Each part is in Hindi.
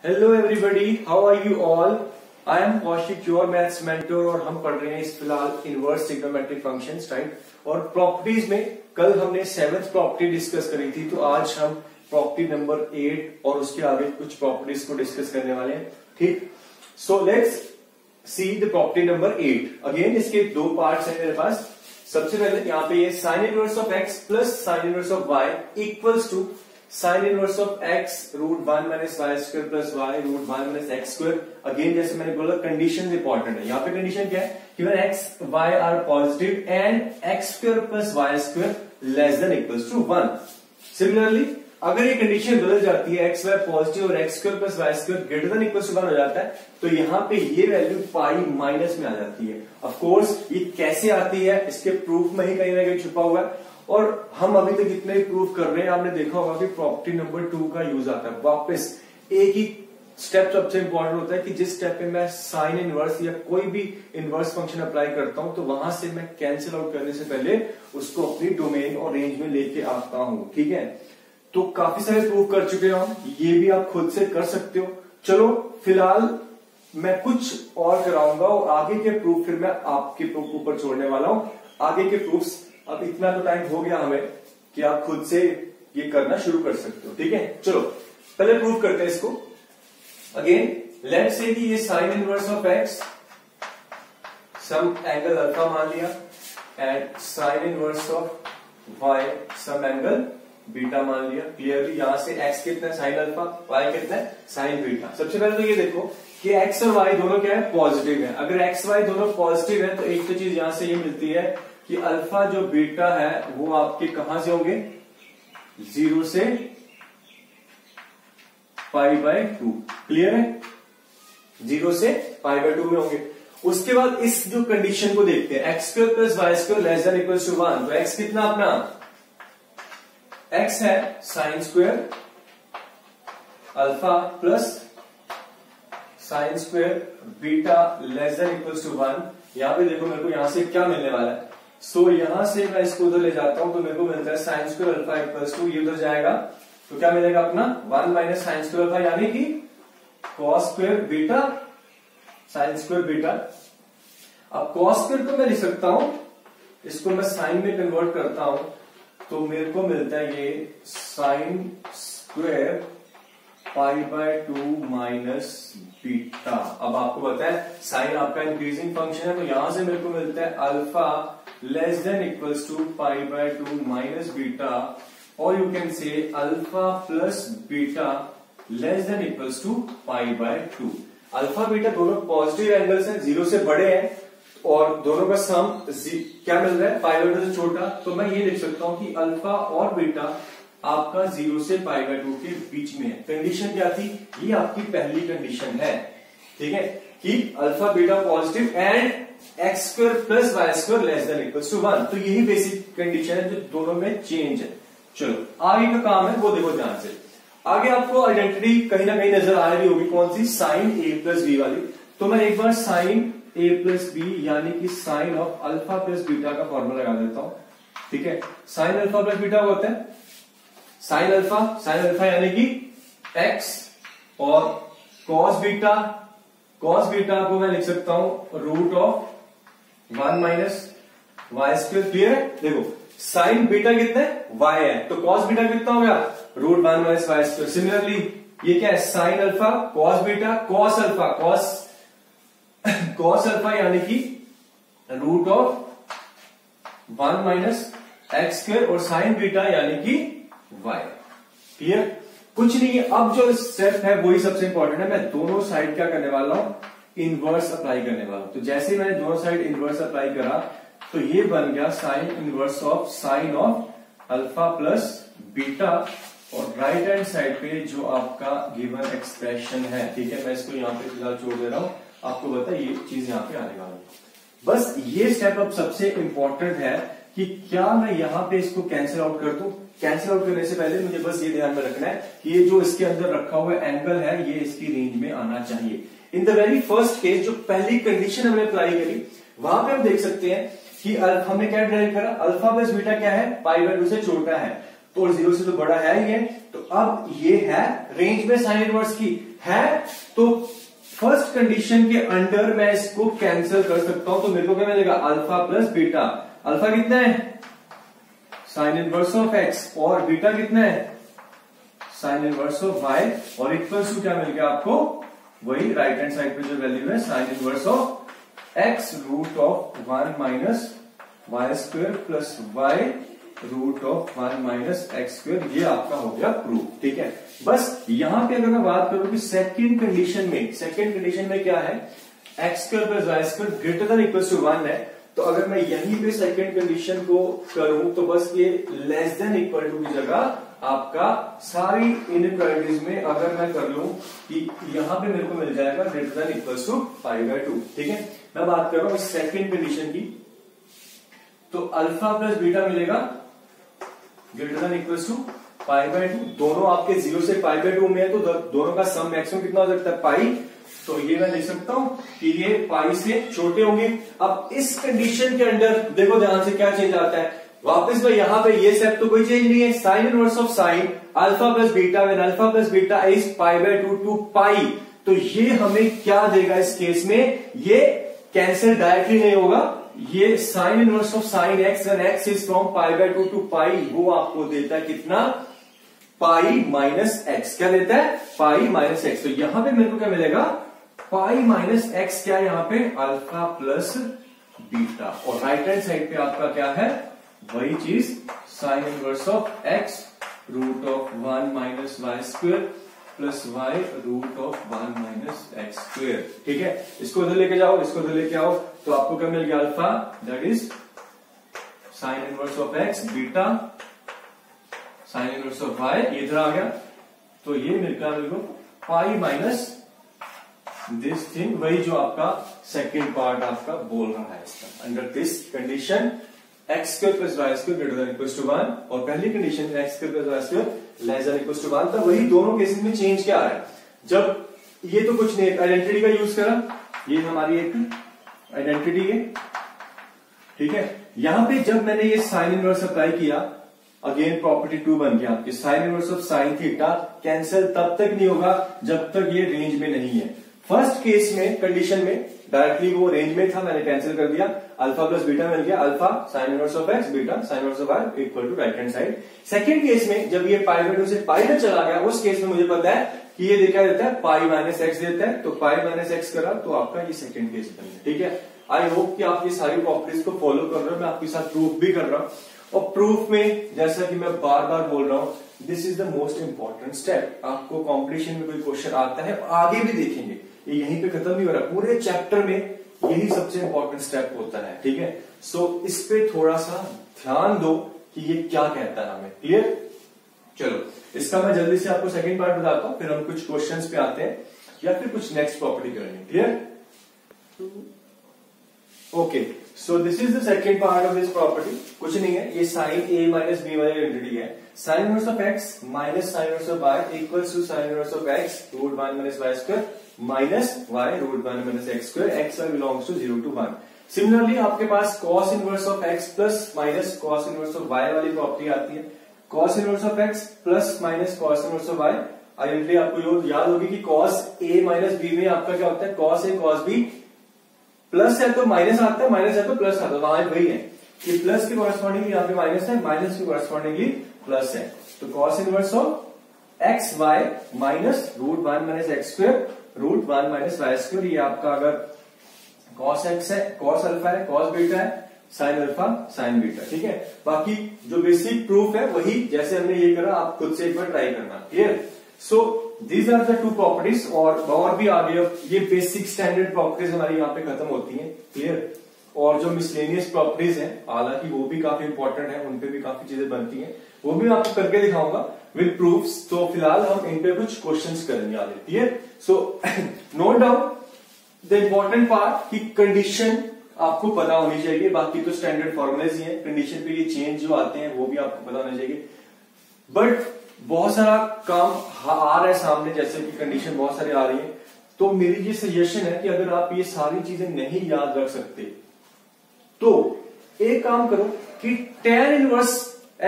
Hello everybody, how are you all. I am Kaushik, your maths mentor, और हम पढ़ रहे हैं इस फिलहाल इनवर्स ट्रिग्नोमेट्रिक फंक्शंस, राइट। और प्रॉपर्टीज में कल हमने 7th प्रॉपर्टी डिस्कस करी थी, तो आज हम प्रॉपर्टी नंबर 8 और उसके आगे कुछ प्रॉपर्टीज को डिस्कस करने वाले हैं, ठीक। So let's see the property number 8। Again इसके दो पार्ट्स हैं मेरे पास। सबसे पहले यहाँ पे ये sine inverse of x plus sine inverse of Y equals to sine inverse of x root 1 minus Y square plus y root 1 minus x square. Again जैसे मैंने बोला कंडीशन इंपॉर्टेंट है। यहाँ पे कंडीशन क्या है कि when x y are positive and x square plus y square less than equals to 1। Similarly अगर ये कंडीशन बदल जाती है, एक्स वाई पॉजिटिव और x square plus y square greater than equals to 1 हो जाता है, तो यहाँ पे ये वैल्यू पाई माइनस में आ जाती है। ऑफ कोर्स ये कैसे आती है, इसके प्रूफ में ही कहीं ना कहीं छुपा हुआ है। और हम अभी तक इतने ही प्रूफ कर रहे हैं। आपने देखा होगा कि प्रॉपर्टी नंबर 2 का यूज आता है। वापस एक ही स्टेप सबसे इंपॉर्टेंट होता है कि जिस स्टेप पे मैं साइन इनवर्स या कोई भी इनवर्स फंक्शन अप्लाई करता हूं, तो वहां से मैं कैंसिल आउट करने से पहले उसको अपनी डोमेन और रेंज में लेके आता हूं, ठीक है। तो काफी सारे प्रूफ कर चुके हैं हम, ये भी आप खुद से कर सकते हो। चलो फिलहाल मैं कुछ और कराऊंगा और आगे के प्रूफ फिर मैं आपके ऊपर छोड़ने वाला हूं। आगे के प्रूफ्स अब इतना तो टाइम हो गया हमें कि आप खुद से ये करना शुरू कर सकते हो, ठीक है। चलो पहले प्रूफ करते हैं इसको। अगेन लेट्स से कि ये sine inverse of x some angle alpha मान लिया and sine inverse of y some angle beta मान लिया। क्लियरली यहां से एक्स कितना है साइन अल्फा, वाई कितना है साइन बीटा। सबसे पहले तो ये देखो कि एक्स और वाई दोनों क्या है, पॉजिटिव है। अगर एक्स वाई दोनों पॉजिटिव है तो एक तो चीज यहां से ये मिलती है कि अल्फा जो बीटा है वो आपके कहां से होंगे, 0 से π/2। क्लियर है, 0 से π/2 में होंगे। उसके बाद इस जो कंडीशन को देखते हैं, x square plus y square less than equal to 1। तो एक्स कितना अपना, एक्स है sine square alpha plus sine square beta less than equal to 1। यहां पे देखो मेरे को यहां से क्या मिलने वाला है। सो यहां से मैं इसको उधर ले जाता हूं तो मेरे को मिलता है sine square alpha equals to, ये उधर जाएगा तो क्या मिलेगा अपना 1 माइनस साइन स्क्वायर अल्फा, यानी कि cos square beta sine square beta. अब कॉस स्क्वायर को मैं लिख सकता हूं, इसको मैं साइन में कन्वर्ट करता हूं तो मेरे को मिलता है ये साइन स्क्वायर π/2 माइनस बीटा। अब आपको पता है साइन आपका इंक्रीजिंग फंक्शन है, तो यहां से मेरे को मिलता है alpha less than equals to π/2 minus beta, और you can say alpha plus beta less than equals to π/2। Alpha beta दोनों पॉजिटिव एंगल्स हैं, 0 से बड़े हैं और दोनों का सम क्या मिल रहा है, π/2 से छोटा। तो मैं ये लिख सकता हूं कि अल्फा और बीटा आपका 0 से π/2 के बीच में है। कंडीशन क्या थी, ये आपकी पहली कंडीशन है, ठीक है, कि alpha beta positive and x square plus y square less than equal to 1। तो यही बेसिक कंडीशन है जो दोनों में चेंज है। चलो आगे का काम है वो देखो ध्यान से। आगे आपको आइडेंटिटी कहीं ना कहीं नजर आ रही होगी, कौन सी, साइन ए प्लस बी वाली। तो मैं एक बार साइन ए प्लस बी यानी कि sine of alpha plus beta का फॉर्मूला लगा देता हूं, ठीक है। साइन अल्फा प्लस बीटा होता है साइन अल्फा यानी कि एक्स, और कॉस बीटा को मैं लिख सकता हूं root of 1 minus Y square. Clear है, देखो साइन बीटा कितना है, वाई है, तो कॉस बीटा कितना हो गया, root 1 minus Y square. Similarly ये क्या है, sine alpha cos beta cos alpha यानी कि root of 1 minus x square, और साइन बीटा यानी कि वाई। क्लियर, कुछ नहीं है। अब जो स्टेप है वही सबसे इंपॉर्टेंट है। मैं दोनों साइड क्या करने वाला हूं, इनवर्स अप्लाई करने वाला हूं। तो जैसे ही मैंने दोनों साइड इनवर्स अप्लाई करा तो ये बन गया sign inverse of sign of alpha plus beta, और राइट हैंड साइड पे जो आपका गिवन एक्सप्रेशन है, ठीक है, मैं इसको यहां पे फिलहाल छोड़ दे रहा हूं, आपको पता है ये चीज यहां पे आने वाली है। बस ये स्टेप अब सबसे इंपॉर्टेंट है कि क्या मैं यहां पे इसको कैंसिल आउट कर दूं। कैंसिल आउट करने से पहले मुझे बस ये ध्यान में रखना है कि ये जो इसके अंदर रखा हुआ एंगल है ये इसकी रेंज में आना चाहिए। In the very first case जो पहली कंडीशन हमने अप्लाई करी, वहां पे हम देख सकते हैं कि हमने क्या ड्राइव करा, अल्फा प्लस बीटा क्या है, π/2 से छोटा है। तो 0 से तो बड़ा है ही है। तो अब ये है रेंज में साइन इनवर्स की है, तो फर्स्ट कंडीशन के अंडर मैं इसको कैंसिल कर सकता हूं। तो मेरे को क्या मिलेगा, अल्फा प्लस बीटा। अल्फा कितना है, साइन इनवर्स ऑफ एक्स, और बीटा कितना है, साइन इनवर्स ऑफ वाई, और इक्वल्स टू क्या मिल गया आपको, वही राइट हैंड साइड पे जो वैल्यू है sine inverse of x root of 1 minus Y square plus y root of 1 minus x square. ये आपका हो गया प्रूफ, ठीक है। बस यहां पे अगर मैं बात करूं कि सेकंड कंडीशन में क्या है, x square plus y square greater than equal to 1 है। तो अगर मैं यहीं पे सेकंड कंडीशन को करूं तो बस ये लेस देन इक्वल टू की जगह आपका सारी इनइक्वालिटीज में अगर मैं कर लूं कि यहां पे मेरे को मिल जाएगा ग्रेटर देन इक्वल टू π/2, ठीक है। मैं बात कर रहा हूं सेकंड कंडीशन की, तो अल्फा प्लस बीटा मिलेगा ग्रेटर देन इक्वल टू π/2। दोनों आपके 0 से π/2 में है, तो दोनों का सम मैक्सिमम कितना हो सकता है, पाई। तो ये मैं लिख सकता हूं कि ये पाई से छोटे होंगे। अब इस कंडीशन के अंडर देखो ध्यान से क्या चेंज आता है, वापस में यहां पे ये स्टेप तो कोई चेंज नहीं है, sine inverse of sine alpha plus beta when alpha plus beta is π/2 to pi. तो ये हमें क्या देगा इस केस में, ये कैंसिल डायरेक्टली नहीं होगा, ये sine inverse of sine X when X is from π/2 to pi, वो आपको देता है कितना, पाई माइनस एक्स। क्या देता है, पाई माइनस एक्स। तो यहां पे मेरे को क्या मिलेगा, पाई माइनस एक्स, क्या यहां पे अल्फा प्लस बीटा, और राइट हैंड साइड पे आपका क्या है, वही चीज sine inverse of x root of 1 minus Y square plus y root of 1 minus x square, ठीक है। इसको उधर लेके जाओ, इसको उधर लेके आओ, तो आपको क्या मिल गया, alpha that is sine inverse of x, beta sine inverse of y, ये इधर आ गया। तो ये मिलकर मेरे को पाई माइनस दिस थिंग, वही जो आपका सेकेंड पार्ट आपका बोल रहा है इसका, under this condition x square plus y square greater than equal to 1, और पहली condition x square plus y square less than equal to 1 था। वही दोनों केसेस में चेंज क्या है, जब ये तो कुछ नहीं, आइडेंटिटी का यूज करा, ये हमारी एक आइडेंटिटी है, ठीक है। यहां पे जब मैंने ये साइन इनवर्स अप्लाई किया, अगेन प्रॉपर्टी 2 बन गया कि sign inverse of sine theta cancel तब तक नहीं होगा जब तक ये रेंज में नहीं है। फर्स्ट केस में कंडीशन में डायरेक्टली वो रेंज में था, मैंने कैंसिल कर दिया, अल्फा प्लस बीटा मिल गया, alpha sine inverse of x, beta sine inverse of y equal to right hand side. Second case में जब ये π/2 से पाई में चला गया, उस केस में मुझे पता है कि ये देखा देता है पाई माइनस एक्स देता है, तो पाई माइनस एक्स करा तो आपका ये सेकंड केस बन गया, ठीक है। आई होप कि आप ये सारी प्रॉपर्टीज को फॉलो कर रहे हो, मैं आपके साथ प्रूफ भी कर रहा हूं। और प्रूफ में जैसा कि मैं बार बार बोल रहा हूं, this is the most important step. आपको कॉम्पिटिशन में कोई क्वेश्चन आता है, आगे भी देखेंगे, ये यहीं पे खत्म नहीं हो रहा, पूरे चैप्टर में यही सबसे इंपॉर्टेंट स्टेप होता है, ठीक है। सो इस पे थोड़ा सा ध्यान दो कि ये क्या कहता है हमें, क्लियर। चलो इसका मैं जल्दी से आपको सेकंड पार्ट बताता हूं, फिर हम कुछ क्वेश्चंस पे आते हैं या फिर कुछ नेक्स्ट प्रॉपर्टी करेंगे, clear. Okay, so this is the second part of this property. कुछ नहीं है, ये साइन ए माइनस बी वाली आइडेंटिटी है, sine inverse of X minus sine inverse of Y equals to sine inverse of x root 1 minus Y square minus Y root 1 minus x square, X belongs to 0 to 1। Similarly आपके पास cos inverse of x plus minus cos inverse of y वाली प्रॉपर्टी आती है, cos inverse of x plus minus cos inverse of y. Identity आपको याद होगी कि कॉस ए माइनस बी में आपका क्या होता है, cos A cos B, plus है तो माइनस आता है, माइनस है तो प्लस आता है, वहां वही है कि प्लस के कॉरेस्पॉन्डिंग यहाँ पे माइनस है, माइनस के कॉरेस्पॉन्डिंगली प्लस है। तो cos inverse of x y minus root 1 minus x square root 1 minus Y square, ये आपका अगर कॉस एक्स है, कॉस अल्फा है, कॉस बीटा है, साइन अल्फा साइन बीटा, ठीक है। बाकी जो बेसिक प्रूफ है वही जैसे हमने ये करा, आप खुद से एक बार ट्राई करना, clear. So these are the two properties, और भी आगे ये बेसिक स्टैंडर्ड प्रॉपर्टीज हमारी यहाँ पे खत्म होती हैं, क्लियर। और जो मिसलेनियस प्रॉपर्टीज हैं, हालांकि वो भी काफी इंपॉर्टेंट है, उनपे भी काफी चीजें बनती हैं, वो भी मैं आपको करके दिखाऊंगा विद प्रूफ्स। तो फिलहाल हम इन पे कुछ क्वेश्चंस करेंगे आगे, clear. So note down the important part कि कंडीशन आपको पता होनी चाहिए, बाकी तो स्टैंडर्ड फॉर्मूलेज ही है, कंडीशन पे ये चेंज जो आते हैं वो भी आपको पता होना चाहिए। बट बहुत सारा काम आ रहा है सामने, जैसे कि कंडीशन बहुत सारी आ रही है, तो मेरी ये सजेशन है कि अगर आप ये सारी चीजें नहीं याद रख सकते तो एक काम करो कि tan inverse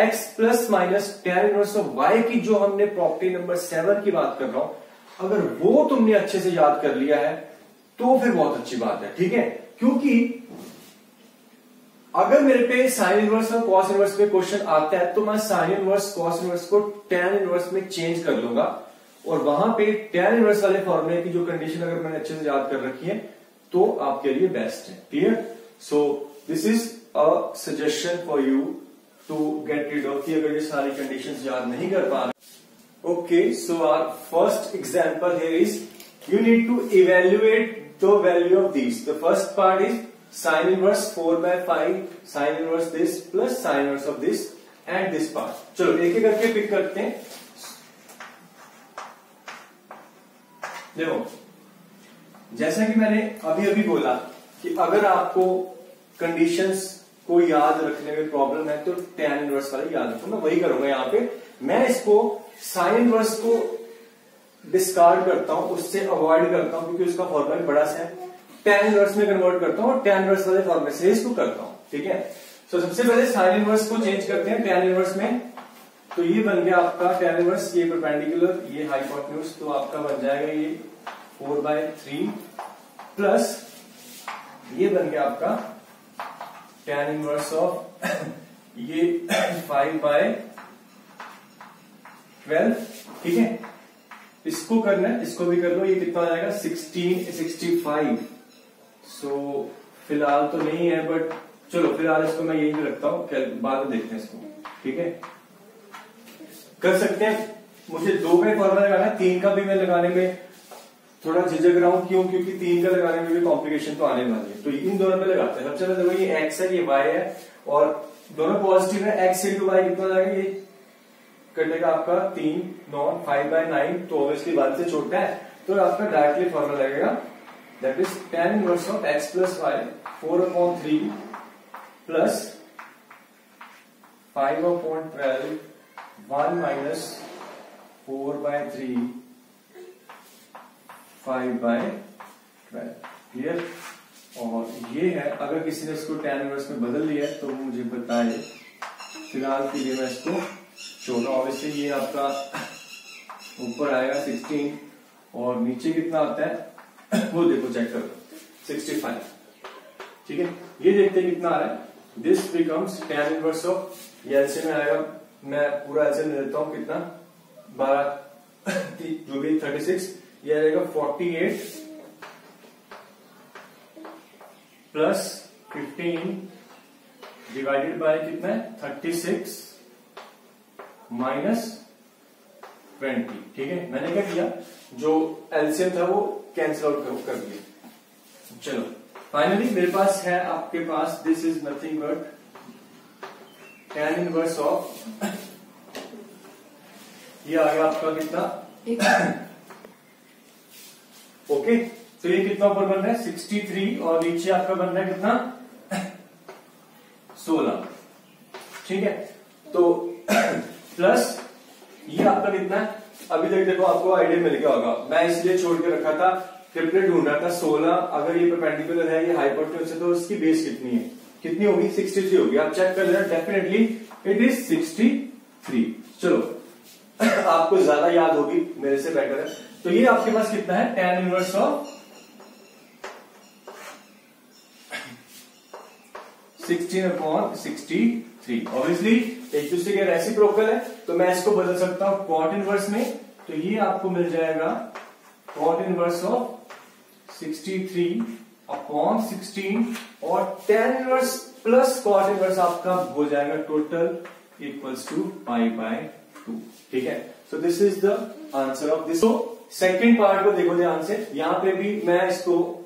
x plus minus tan inverse of y की जो हमने प्रॉपर्टी नंबर 7 की बात कर रहा हूं, अगर वो तुमने अच्छे से याद कर लिया है तो फिर बहुत अच्छी बात है, ठीक है। क्योंकि अगर मेरे पे साइन इनवर्स और कॉस इनवर्स पे क्वेश्चन आता है तो मैं साइन इनवर्स कॉस इनवर्स को tan इनवर्स में चेंज कर लूंगा, और वहां पे tan इनवर्स वाले फॉर्मूले की जो कंडीशन अगर मैंने अच्छे से याद कर रखी है तो आपके लिए बेस्ट है, clear. So this is a suggestion for you to get rid of, अगर ये सारी कंडीशंस याद नहीं कर पा रहे। Okay, so our first example here is you need to evaluate the value of this. The first part is sin inverse 4/5 sin inverse this plus sin inverse of this and this part। चलो एक एक करके पिक करते हैं। देखो, जैसा कि मैंने अभी अभी बोला कि अगर आपको कंडीशंस को याद रखने में प्रॉब्लम है तो tan इनवर्स वाले याद रखो, मैं वही करूंगा यहाँ पे। मैं इसको sin इनवर्स को डिस्कार्ड करता हूं, उससे अवॉइड करता हूं क्योंकि उसका फॉर्मूला बड़ा सा है, tan इनवर्स में कन्वर्ट करता हूं और tan इनवर्स वाले फॉर्मूले से इसको करता हूं, ठीक है। तो सबसे पहले sin इनवर्स को चेंज करते हैं tan इनवर्स में। तो ये बन गया आपका tan इनवर्स, ये परपेंडिकुलर, ये हाइपोटेन्यूज, तो आपका बन जाएगा ये 4/3 प्लस ये बन गया आपका tan इनवर्स ऑफ ये 5/12, ठीक है। इसको करना है, इसको भी कर लो, ये कितना आ जाएगा 65। सो फिलहाल तो नहीं है, बट चलो फिलहाल इसको मैं यही रखता हूं, बाद में देखते हैं इसको, ठीक है। कर सकते हैं, मुझे 2 का फॉर्मूला लगाना है, 3 का भी मैं लगाने में थोड़ा झिझक रहा हूं, क्यों? क्योंकि 3 का लगाने में भी कॉम्प्लिकेशन तो आने वाली है, तो इन दोनों में लगाते हैं। सबसे पहले देखो, ये x है, ये y है, और दोनों पॉजिटिव है। x इंटू y कितना जाएगा, ये कटेगा आपका 3 9 5/9, तो ऑब्वियसली 1 से छोटा है, तो आपका डायरेक्टली फॉर्मूला लगेगा, that is tan inverse of x plus y 4/3 plus 5/12 1 minus 4/3 5/12, clear. और ये है, अगर किसी ने इसको tan इनवर्स में बदल लिया है तो मुझे बताए, फिलहाल के लिए मैं इसको छोटा। ऑब्वियसली ये आपका ऊपर आएगा 16 और नीचे कितना आता है वो देखो, चेक करो 65, ठीक है। ये देखते हैं कितना आ रहा है। This becomes tan inverse of, ये एलसीएम में आएगा, मैं पूरा एलसीएम ले लेता हूं, कितना 12 जो भी 36, ये आएगा 48 प्लस 15 डिवाइडेड बाय कितना है 36 माइनस 20, ठीक है। मैंने क्या किया, जो एलसीएम था वो कैंसिल आउट कर दिया। चलो फाइनली मेरे पास है, आपके पास this is nothing but tan inverse of, ये आ गया आपका कितना ओके। तो ये कितना ऊपर बन रहा है 63 और नीचे आपका बन रहा है कितना 16, ठीक है। तो प्लस ये आपका कितना है, अभी तक देखो आपको आइडिया मिल गया होगा, मैं इसलिए छोड़ के रखा था, ट्रिपलेट ढूंढ रहा था 16, अगर ये परपेंडिकुलर है, ये हाइपोटेन्यूज है, तो उसकी बेस कितनी है, कितनी होगी 63 होगी। आप चेक कर लेना, डेफिनेटली इट इज 63। चलो आपको ज्यादा याद होगी, मेरे से बेटर है। तो ये आपके पास कितना है tan इनवर्स ऑफ 16/63। ऑब्वियसली एक दूसरे के रेसिप्रोकल है, तो मैं इसको बदल सकता हूं cot इनवर्स में, तो ये आपको मिल जाएगा cot इनवर्स ऑफ 63/16 और tan inverse plus cot inverse आपका हो जाएगा टोटल इक्वल्स टू π/2, ठीक है। सो this is the answer of this. तो सेकेंड पार्ट को देखो ध्यान से, यहां पे भी मैं इसको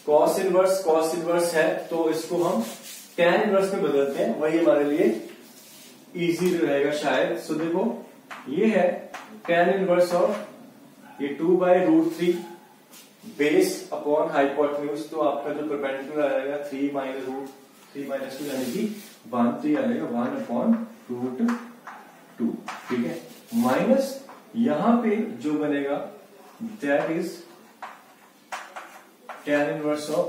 cos इनवर्स है, तो इसको हम tan इनवर्स में बदलते हैं, वही हमारे लिए इजी रहेगा शायद। सो देखो, ये है tan इनवर्स ऑफ ये 2/√3 बेस अपॉन हाइपोटेन्यूज, तो आपका जो परपेंडिकुलर आएगा 3 - √3 - 2 यानी कि 1, 3 आएगा 1/√2, ठीक है। माइनस यहां पे जो बनेगा that is tan inverse of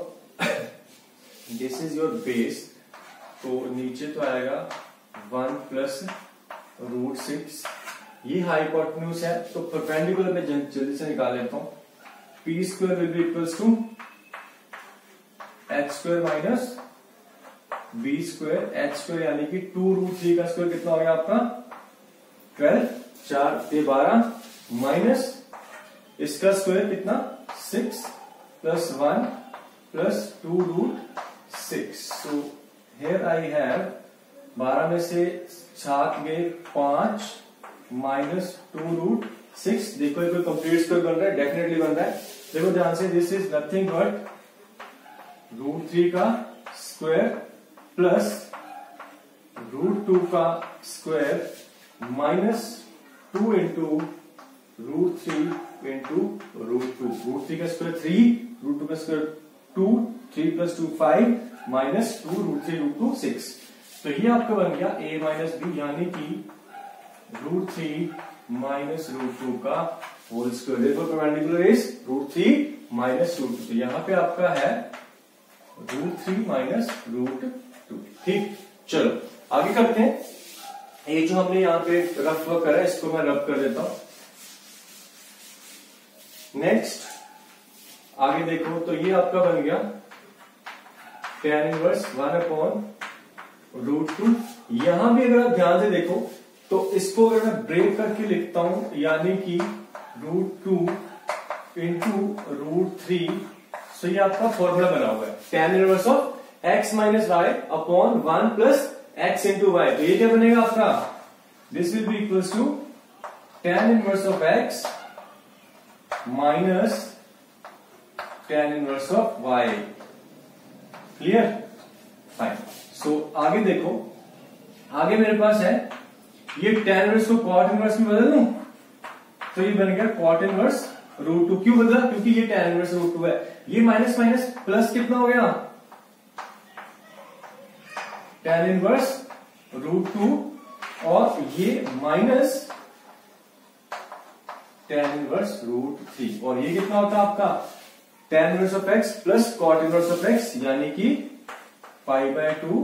this is your base, तो नीचे तो आएगा 1 प्लस रूट 6, ये हाइपोटेन्यूज है तो परपेंडिकुलर में जल्दी से निकाल लेता हूं। P square will be equals to H square minus B square, H square यानी कि 2 रूट 3 का स्क्वायर कितना हो गया आपका 12, 4 से 12 माइनस इसका स्क्वायर कितना 6 plus 1 plus 2 root 6। So here I have 12 में से 7 गए 5 माइनस 2 रूट 6। देखो ये कोई कंप्लीट स्क्वायर बन रहा है, डेफिनेटली बन रहा है। देखो ध्यान से, this is nothing but root 3 का स्क्वायर प्लस रूट 2 का square minus 2 into root 3 into root 2। Root 3 का स्क्वायर 3, रूट 2 का square 2, 3 plus 2 5 minus 2 root 3 root 2 6। तो ये आपका बन गया a माइनस बी यानी कि रूट 3 माइनस रूट 2 का होल स्क्वायर। देखो perpendicular is root 3 minus root 2। तो यहां पे आपका है रूट 3 माइनस रूट 2। ठीक, चलो आगे करते हैं। ये जो हमने यहाँ पे रफ वर्क करा है इसको मैं रफ कर देता हूं। नेक्स्ट आगे देखो तो ये आपका बन गया tan इनवर्स 1 अपॉन रूट 2। यहां भी अगर आप ध्यान से देखो तो इसको अगर मैं ब्रेक करके लिखता हूं यानी कि रूट 2 इंटू रूट 3। सो ये आपका फॉर्मूला बना हुआ है tan inverse of x minus Y upon 1 plus x into Y. तो ये क्या बनेगा आपका, this will be equals to tan inverse of x minus tan inverse of y। Clear, fine. So आगे देखो, आगे मेरे पास है ये tan इनवर्स को cot इनवर्स में बदल दूं तो ये बन गया cot इनवर्स रूट 2। क्यों बदला, क्योंकि ये tan इनवर्स रूट 2 है। ये माइनस माइनस प्लस कितना हो गया tan इनवर्स रूट 2 और ये माइनस tan इनवर्स रूट 3 और ये कितना होता है आपका tan inverse of x plus cot inverse of x यानी कि π/2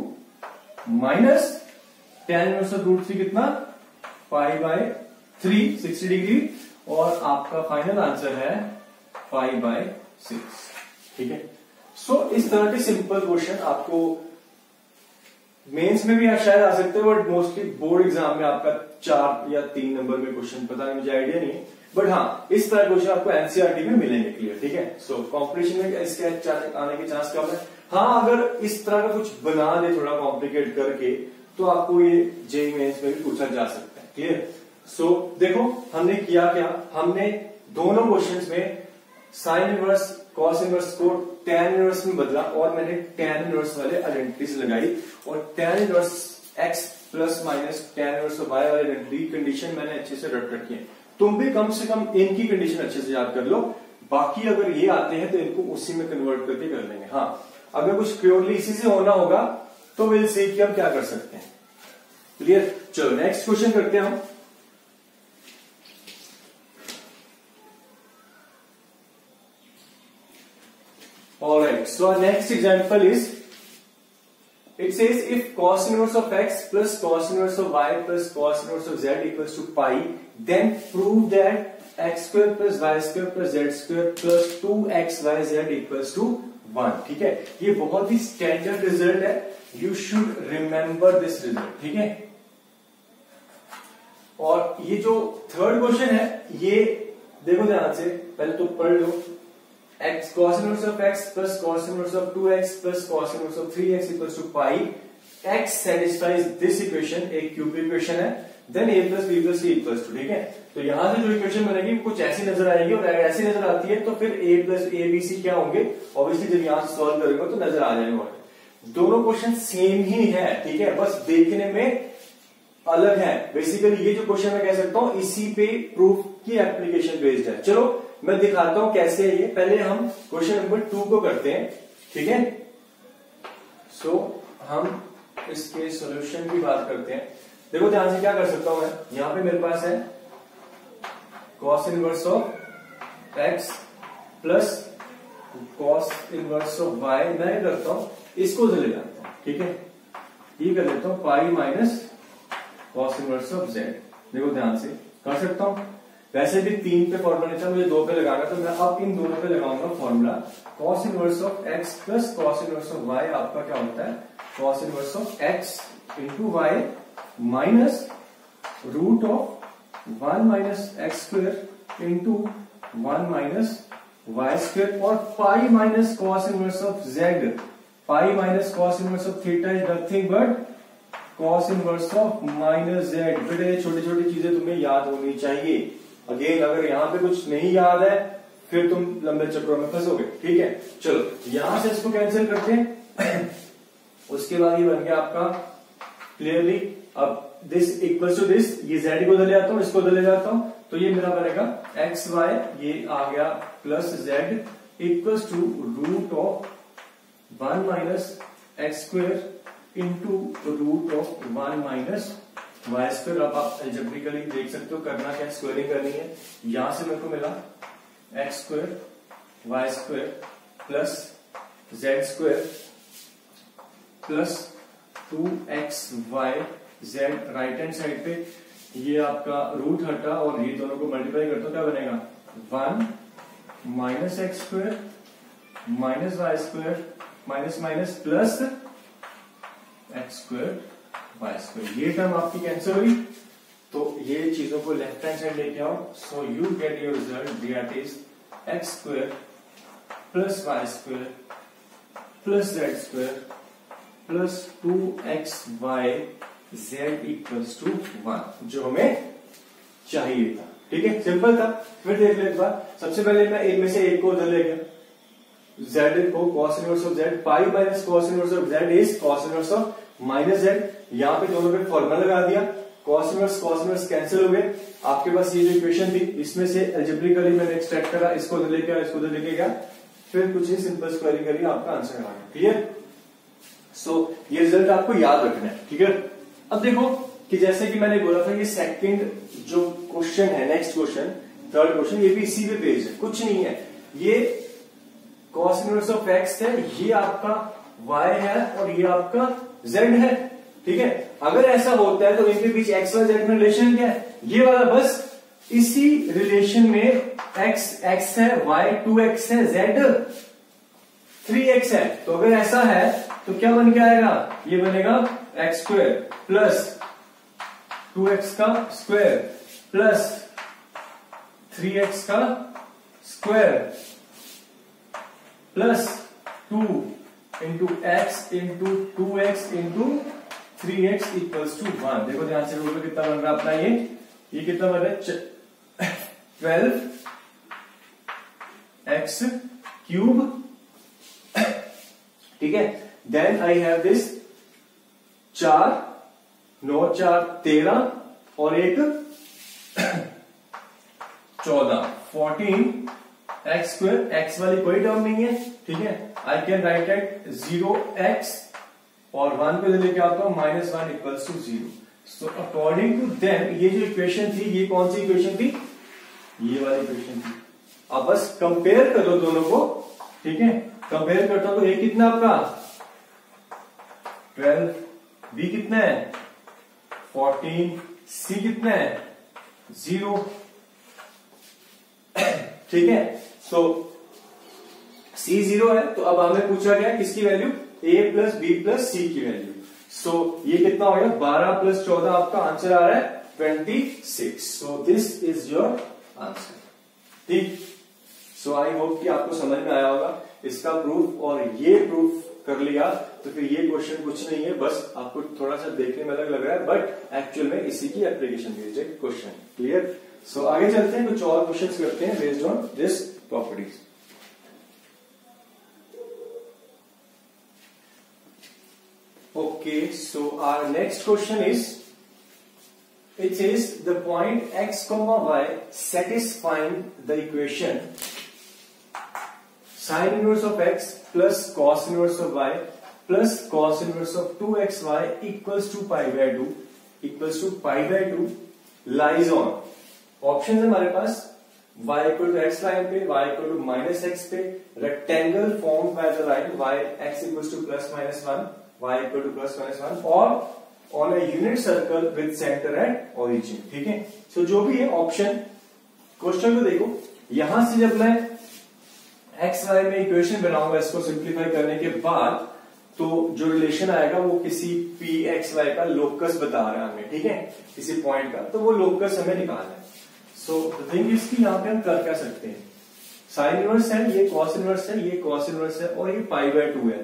minus tan inverse of root 3 कितना π/3 60 डिग्री और आपका फाइनल आंसर है π/6। ठीक है। सो इस तरह के सिंपल क्वेश्चन आपको मेंस में भी शायद आ सकते हैं बट मोस्टली बोर्ड एग्जाम में आपका 4 या 3 नंबर में क्वेश्चन, पता नहीं मुझे आइडिया नहीं है, बट हाँ इस तरह क्वेश्चन आपको एनसीईआरटी में मिलेंगे। क्लियर, ठीक है। सो कॉम्पिटिशन में इसके आने के चांस कम है। हाँ अगर इस तरह का कुछ बना दे थोड़ा कॉम्प्लिकेट करके तो आपको ये जेईई मेंस में भी पूछा जा सकता है। क्लियर। सो देखो हमने किया क्या, हमने दोनों क्वेश्चंस में साइन इनवर्स कॉस इनवर्स को tan इनवर्स में बदला और मैंने tan इनवर्स वाले आइडेंटिटीज लगाई और tan inverse x plus minus tan inverse y वाले आइडेंटिटी कंडीशन मैंने अच्छे से रट रखी है। तुम भी कम से कम इनकी कंडीशन अच्छे से याद कर लो, बाकी अगर ये आते हैं तो इनको उसी में कन्वर्ट करके कर लेंगे। हाँ अगर कुछ प्योरली इसी से होना होगा तो विल सी कि हम क्या कर सकते हैं। क्लियर, चलो नेक्स्ट क्वेश्चन करते हैं हम। Alright, so our next example is, it says if cos inverse of x plus cos inverse of y plus cos inverse of z equals to pi, then prove that x square plus y square plus z square plus 2xyz equals to 1। ठीक है, ये बहुत ही स्टैंडर्ड रिजल्ट है, you should remember this result। ठीक है, और ये जो थर्ड क्वेश्चन है ये देखो ध्यान से, पहले तो पढ़ लो। x cos inverse of x plus cos inverse of 2x plus cos inverse of 3x equals to pi, x satisfies this equation, एक क्यूब इक्वेशन है, then a plus b plus c equals to। ठीक है, तो यहां से जो इक्वेशन बनेगी कुछ ऐसी नजर आएगी और अगर ऐसी नजर आती है तो फिर a plus a b c क्या होंगे, ऑब्वियसली जब यहां से सॉल्व करेंगे तो नजर आ जाएंगे। दोनों क्वेश्चन सेम ही है, ठीक है, बस देखने में अलग है। बेसिकली ये जो क्वेश्चन मैं कह सकता हूं इसी पे प्रूफ की एप्लीकेशन बेस्ड है। चलो मैं दिखाता हूं कैसे है ये। पहले हम क्वेश्चन नंबर 2 को करते हैं। ठीक है, सो हम इसके सॉल्यूशन की बात करते हैं। देखो ध्यान से क्या कर सकता हूं मैं, यहां पे मेरे पास है cos inverse of x plus cos inverse of y। मैं करता हूं इसको ले जाता हूं। ठीक है, ये कर लेता हूं पाई minus cos inverse of Z. देखो ध्यान से कर सकता हूं, वैसे भी 3 पे फॉर्मूला नहीं था, मुझे 2 पे लगाना, तो मैं अब इन दोनों पे लगाऊंगा formula. Cos inverse of x plus cos inverse of Y आपका क्या होता है, cos inverse of X into Y minus root of 1 minus x square into 1 minus Y square और pi minus cos inverse of Z. Pi minus cos inverse of theta is nothing but cos inverse of minus Z. बेटा ये छोटी छोटी चीजें तुम्हें याद होनी चाहिए। अगेन अगर यहां पे कुछ नहीं याद है फिर तुम लंबे चक्रों में फंसोगे। ठीक है, चलो यहां से इसको कैंसिल करते हैं। उसके बाद ये बन गया आपका क्लियरली, अब दिस इक्वल्स टू दिस, ये जेड को उधर ले जाता हूं, इसको उधर ले जाता हूं, तो ये मेरा बनेगा एक्स वाई, ये आ गया plus z equals to root of 1 minus x square into root of 1 minus Y square. अब आप एल्जेब्रिकली देख सकते हो करना क्या, स्क्वायरिंग करनी है। यहां से मेरे को मिला x square y square plus z square plus 2xy z। Right hand side पे ये आपका रूट हटा और ये दोनों को मल्टीप्लाई करता हूं, क्या बनेगा 1 minus x square minus Y square minus minus plus x square y square. ये टर्म आपकी कैंसिल हुई, तो ये चीजों को लेफ्ट हैंड साइड लेके आओ। So you get your result that is x square plus y square plus z square plus 2xy z equals to 1, जो हमें चाहिए था। ठीक है, सिंपल था। फिर देख ले एक बार, सबसे पहले मैं इनमें से एक को उधर ले गया, z को cos inverse of z, pi minus cos inverse of z is cos inverse of minus z। यहां पे दोनों पे फॉर्मूला लगा दिया, cos इनवर्स कैंसिल हो गए। आपके पास ये जो इक्वेशन थी इसमें से अलजेब्रिकली मैंने एक्सट्रैक्ट करा, इसको उधर लेके आया, इसको उधर लेके गया, फिर कुछ ही सिंपल स्क्वायरिंग करी, आपका आंसर आ गया। क्लियर? सो ये रिजल्ट आपको याद रखना है। ठीक है, अब देखो कि जैसे कि मैंने बोला था, ये सेकंड जो क्वेश्चन है, नेक्स्ट क्वेश्चन, थर्ड क्वेश्चन, ये भी इसी पे पेज है, कुछ नहीं है। ये cos इनवर्स ऑफ x है, ये आपका y है और ये आपका z है। ठीक है, अगर ऐसा होता है तो इनके बीच x और z में रिलेशन क्या है, ये वाला, बस इसी रिलेशन में x है, y 2x है, z 3x है। तो अगर ऐसा है तो क्या बन के आएगा, ये बनेगा एक्स स्क्वायर प्लस 2x का स्क्वायर प्लस 3x का square plus 2 into x into 2x into 3x equals to 1। देखो ध्यान से, रूट में कितना बन रहा है अपना, ये कितना बन रहा है 12x क्यूब। ठीक है, देन आई हैव दिस 4 9 4 13 और एक 14 14 एक्स स्क्वायर। एक्स वाली कोई टर्म नहीं है। ठीक है, I can write eight 0x और 1 पे लेके आता हूं -1 equals to 0। So according to them ये जो इक्वेशन थी, ये कौन सी इक्वेशन थी, ये वाली इक्वेशन थी। अब बस कंपेयर कर दो दोनों को। ठीक है, कंपेयर करता हूं तो ये कितना आपका 12, बी कितना है 14, सी कितना है 0। ठीक है, सो सी 0 है, तो अब हमें पूछा गया किसकी वैल्यू, ए प्लस बी प्लस सी की वैल्यू। सो ये कितना हो गया 12 प्लस 14, आपका आंसर आ रहा है 26। सो दिस इज योर आंसर। ठीक, सो आई होप कि आपको समझ में आया होगा इसका प्रूफ, और ये प्रूफ कर लिया तो फिर ये क्वेश्चन कुछ नहीं है, बस आपको थोड़ा सा देखने में अलग लग रहा है, बट एक्चुअल में इसी की एप्लीकेशन बेस्ड क्वेश्चन। क्लियर? सो आगे चलते हैं, कुछ और क्वेश्चंस करते हैं based on this properties. Okay, so our next question is, it is the point x comma y satisfying the equation sin inverse of x plus cos inverse of y plus cos inverse of 2xy equals to pi by 2 lies on। Option है हमारे पास y equal to x line पे, y equal to minus X पे, rectangle form by the line y x equal to plus minus 1, y equal to plus minus 1, और on a unit circle with centre at origin. ठीक है, सो जो भी है ऑप्शन, क्वेश्चन को देखो, यहां से जब मैं एक्स वाई में इक्वेशन बनाऊंगा इसको सिंप्लीफाई करने के बाद, तो जो रिलेशन आएगा वो किसी पी एक्स वाई का लोकस बता रहा है हमें। ठीक है, किसी पॉइंट का, तो वो लोकस हमें निकालना है। सो द थिंग इज कि यहाँ पे हम कर क्या सकते हैं, साइन इनवर्स है, ये कॉस इनवर्स है, ये कॉस इनवर्स है, और ये पाई बाय 2 है।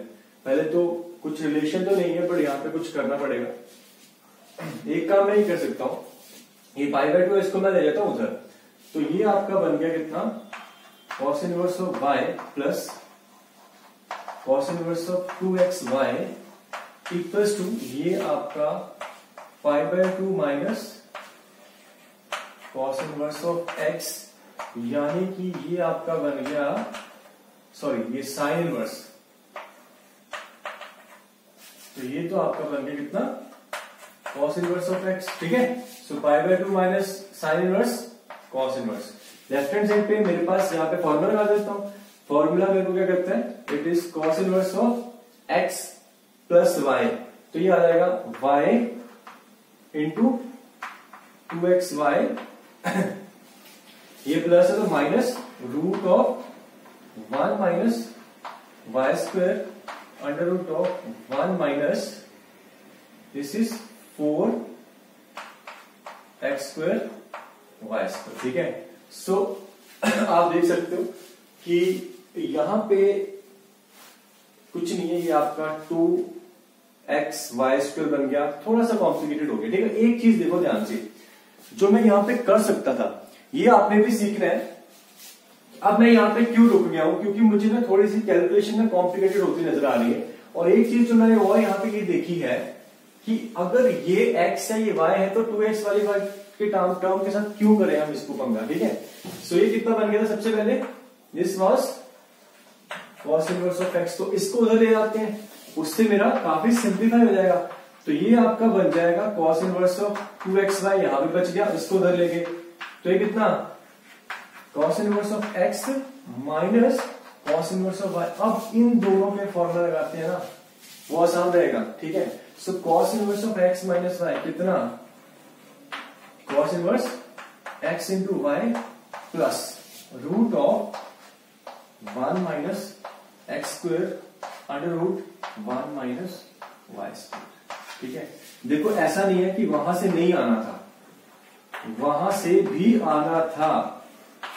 पहले तो कुछ रिलेशन तो नहीं है, पर यहाँ पे कुछ करना पड़ेगा। एक काम मैं ही कर सकता हूं, ये पाई बाय 2 इसको मैं ले जाता हूं उधर, तो ये आपका बन गया कितना, cos inverse of y plus cos inverse of 2xy equals to ये आपका pi by 2 minus cos inverse of x, यानी कि ये आपका बन गया, सॉरी ये साइन इनवर्स, तो ये तो आपका बन गया कितना, कॉस इनवर्स ऑफ x। ठीक है, so pi by 2 minus sine inverse cos inverse. Left hand side पे मेरे पास यहाँ पे फॉर्मूला लगा देता हूं, फॉर्मूला मेरे को क्या कहता है, it is cos inverse of x plus y, तो ये आ जाएगा y इंटू 2xy ये प्लस है तो minus root of 1 minus Y square under root of 1 minus this is 4 x square y square. ठीक है, सो आप देख सकते हो कि यहां पे कुछ नहीं है, ये आपका 2x वाई स्क्वायर बन गया, थोड़ा सा कॉम्प्लिकेटेड हो गया। ठीक है, एक चीज देखो ध्यान से, जो मैं यहां पे कर सकता था ये आपने भी सीखना है। अब मैं यहां पे क्यों रुक गया हूं, क्योंकि मुझे ना थोड़ी सी कैलकुलेशन में कॉम्प्लिकेटेड होती नजर आ रही है। और एक चीज जो मैंने और यहां पे ये देखी है कि अगर ये x है ये y है, तो 2x वाली बात के टर्म के साथ क्यों करें हम इसको पंगा। ठीक है, सो ये कितना बन गया था सबसे पहले, this was cos inverse of x, तो इसको उधर ले जाते हैं, उससे मेरा काफी सिंप्लीफाई हो जाएगा। तो ये आपका बन जाएगा cos इनवर्स ऑफ 2xy, यहां भी बच गया, इसको उधर ले गए, तो ये कितना, cos inverse of x minus cos inverse of y। अब इन दोनों के फॉर्मूला लगाते हैं ना, वो आसान रहेगा। ठीक है, so cos inverse of x minus y कितना, cos inverse x into y plus root of 1 minus x square under root 1 minus Y square. ठीक है, देखो ऐसा नहीं है कि वहां से नहीं आना था, वहां से भी आना था,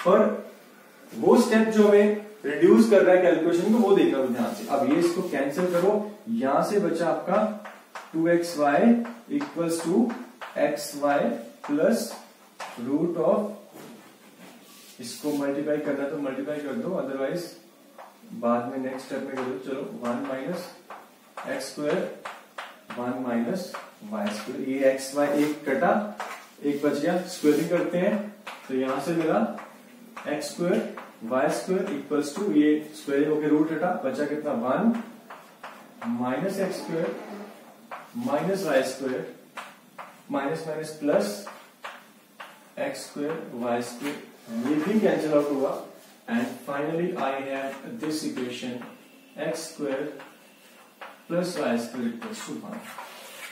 पर वो स्टेप जो हमें रिड्यूस कर रहा है कैलकुलेशन को, वो देखना ध्यान से। अब ये इसको कैंसिल करो, यहां से बचा आपका 2xy equals to xy plus root of, इसको मल्टीप्लाई करना तो मल्टीप्लाई कर दो, अदरवाइज बाद में नेक्स्ट स्टेप में कर दो। चलो 1 minus x square 1 minus Y square, ये एक्स वाई एक कटा एक बच गया, स्क्वायरिंग करते हैं, तो यहां से मिला x square y square equals to, ये स्क्वायरिंग होकर रूट हटा, बचा कितना 1 minus x square minus Y square minus minus plus x square y square, ये भी कैंसिल आउट हुआ, and finally I have this equation x square plus y square equals to 1।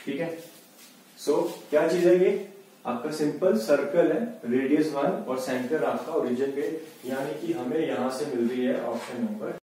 ठीक है, सो क्या चीज है ये, आपका सिंपल सर्कल है, रेडियस 1 और सेंटर आपका ओरिजिन पे, यानी कि हमें यहां से मिल रही है ऑप्शन नंबर